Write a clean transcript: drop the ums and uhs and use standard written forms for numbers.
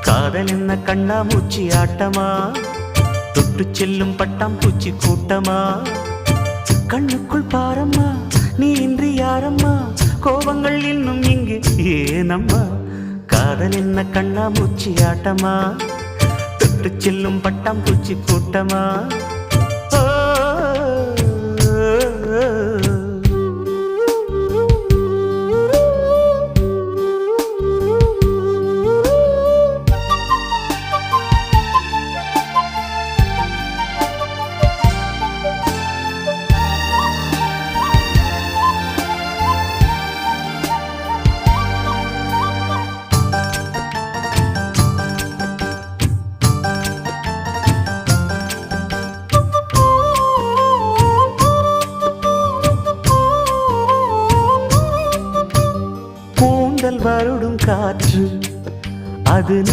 காதல் என்ன கண்ணாமூச்சி ஆட்டமா, தொட்டு செல்லும் பட்டாம்பூச்சி கூட்டமா. கண்ணுக்குள் பாரம்மா, நீ இன்றி யாரம்மா, கோபங்கள் இன்னும் இங்கு ஏனம்மா. காதல் என்ன கண்ணாமூச்சி ஆட்டமா, தொட்டு செல்லும் பட்டாம்பூச்சி கூட்டமா. வருடும் காற்று அது